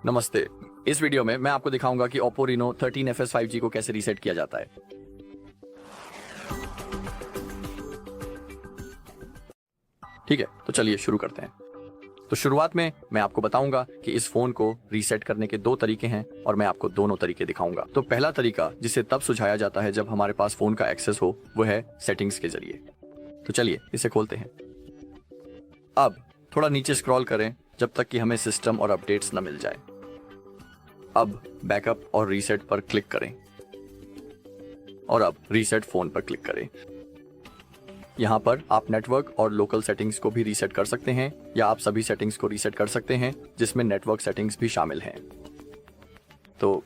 नमस्ते। इस वीडियो में मैं आपको दिखाऊंगा कि Oppo Reno 13FS 5G को कैसे रीसेट किया जाता है। ठीक है, तो चलिए शुरू करते हैं। तो शुरुआत में मैं आपको बताऊंगा कि इस फोन को रीसेट करने के दो तरीके हैं और मैं आपको दोनों तरीके दिखाऊंगा। तो पहला तरीका जिसे तब सुझाया जाता है जब हमारे पास फोन का एक्सेस हो, वो है सेटिंग्स के जरिए। तो चलिए इसे खोलते हैं। अब थोड़ा नीचे स्क्रॉल करें जब तक कि हमें सिस्टम और अपडेट्स न मिल जाए। अब बैकअप और रीसेट पर क्लिक करें और अब रीसेट फोन पर क्लिक करें। यहाँ पर आप नेटवर्क और लोकल सेटिंग्स को भी रीसेट कर सकते हैं या आप सभी सेटिंग्स को रीसेट कर सकते हैं जिसमें नेटवर्क सेटिंग्स भी शामिल हैं। तो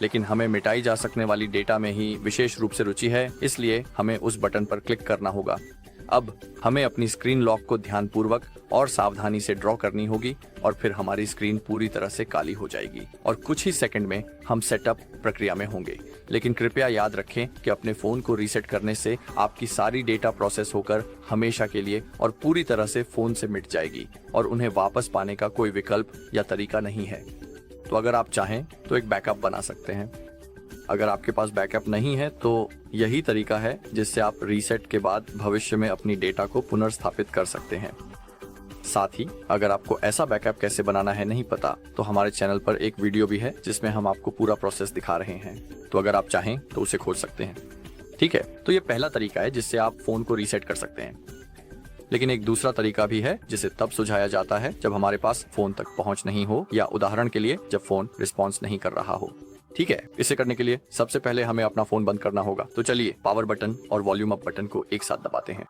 लेकिन हमें मिटाई जा सकने वाली डेटा में ही विशेष रूप से रुचि है, इसलिए हमें उस बटन पर क्लिक करना होगा। अब हमें अपनी स्क्रीन लॉक को ध्यानपूर्वक और सावधानी से ड्रॉ करनी होगी और फिर हमारी स्क्रीन पूरी तरह से काली हो जाएगी और कुछ ही सेकंड में हम सेटअप प्रक्रिया में होंगे। लेकिन कृपया याद रखें कि अपने फोन को रीसेट करने से आपकी सारी डेटा प्रोसेस होकर हमेशा के लिए और पूरी तरह से फोन से मिट जाएगी और उन्हें वापस पाने का कोई विकल्प या तरीका नहीं है। तो अगर आप चाहें तो एक बैकअप बना सकते हैं। अगर आपके पास बैकअप नहीं है तो यही तरीका है जिससे आप रीसेट के बाद भविष्य में अपनी डेटा को पुनर्स्थापित कर सकते हैं। साथ ही अगर आपको ऐसा बैकअप कैसे बनाना है नहीं पता, तो हमारे चैनल पर एक वीडियो भी है जिसमें हम आपको पूरा प्रोसेस दिखा रहे हैं। तो अगर आप चाहें तो उसे खोज सकते हैं। ठीक है, तो ये पहला तरीका है जिससे आप फोन को रीसेट कर सकते हैं। लेकिन एक दूसरा तरीका भी है जिसे तब सुझाया जाता है जब हमारे पास फोन तक पहुंच नहीं हो या उदाहरण के लिए जब फोन रिस्पॉन्स नहीं कर रहा हो। ठीक है, इसे करने के लिए सबसे पहले हमें अपना फोन बंद करना होगा। तो चलिए पावर बटन और वॉल्यूम अप बटन को एक साथ दबाते हैं,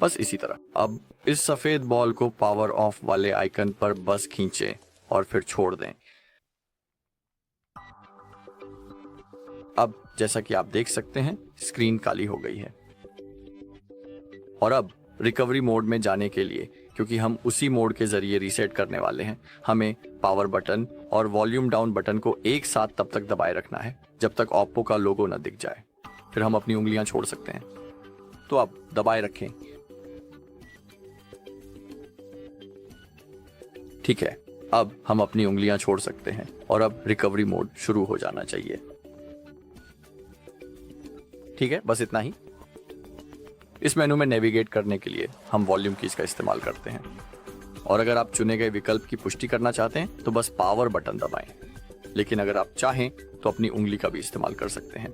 बस इसी तरह। अब इस सफेद बॉल को पावर ऑफ वाले आइकन पर बस खींचें और फिर छोड़ दें। अब जैसा कि आप देख सकते हैं स्क्रीन काली हो गई है। और अब रिकवरी मोड में जाने के लिए, क्योंकि हम उसी मोड के जरिए रीसेट करने वाले हैं, हमें पावर बटन और वॉल्यूम डाउन बटन को एक साथ तब तक दबाए रखना है जब तक ओप्पो का लोगो न दिख जाए। फिर हम अपनी उंगलियां छोड़ सकते हैं। तो अब दबाए रखें। ठीक है, अब हम अपनी उंगलियां छोड़ सकते हैं और अब रिकवरी मोड शुरू हो जाना चाहिए। ठीक है, बस इतना ही। इस मेनू में नेविगेट करने के लिए हम वॉल्यूम कीज का इस्तेमाल करते हैं और अगर आप चुने गए विकल्प की पुष्टि करना चाहते हैं तो बस पावर बटन दबाएं। लेकिन अगर आप चाहें तो अपनी उंगली का भी इस्तेमाल कर सकते हैं,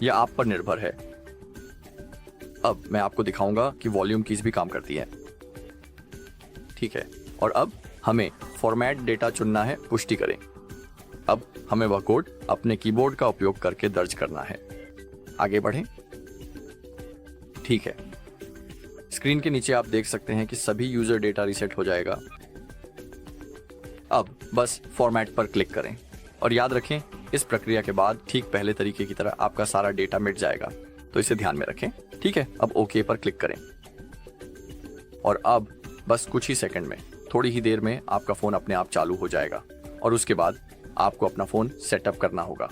यह आप पर निर्भर है। अब मैं आपको दिखाऊंगा कि वॉल्यूम कीज भी काम करती है। ठीक है, और अब हमें फॉर्मेट डेटा चुनना है, पुष्टि करें। अब हमें वह कोड अपने कीबोर्ड का उपयोग करके दर्ज करना है। आगे बढ़ें। ठीक है, स्क्रीन के नीचे आप देख सकते हैं कि सभी यूजर डेटा रीसेट हो जाएगा। अब बस फॉर्मेट पर क्लिक करें और याद रखें इस प्रक्रिया के बाद ठीक पहले तरीके की तरह आपका सारा डेटा मिट जाएगा, तो इसे ध्यान में रखें। ठीक है, अब ओके पर क्लिक करें और अब बस कुछ ही सेकंड में, थोड़ी ही देर में आपका फोन अपने आप चालू हो जाएगा और उसके बाद आपको अपना फोन सेटअप करना होगा।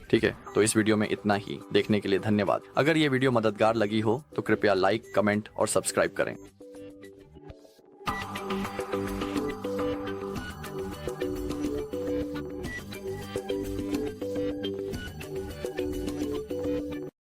ठीक है, तो इस वीडियो में इतना ही। देखने के लिए धन्यवाद। अगर ये वीडियो मददगार लगी हो तो कृपया लाइक, कमेंट और सब्सक्राइब करें।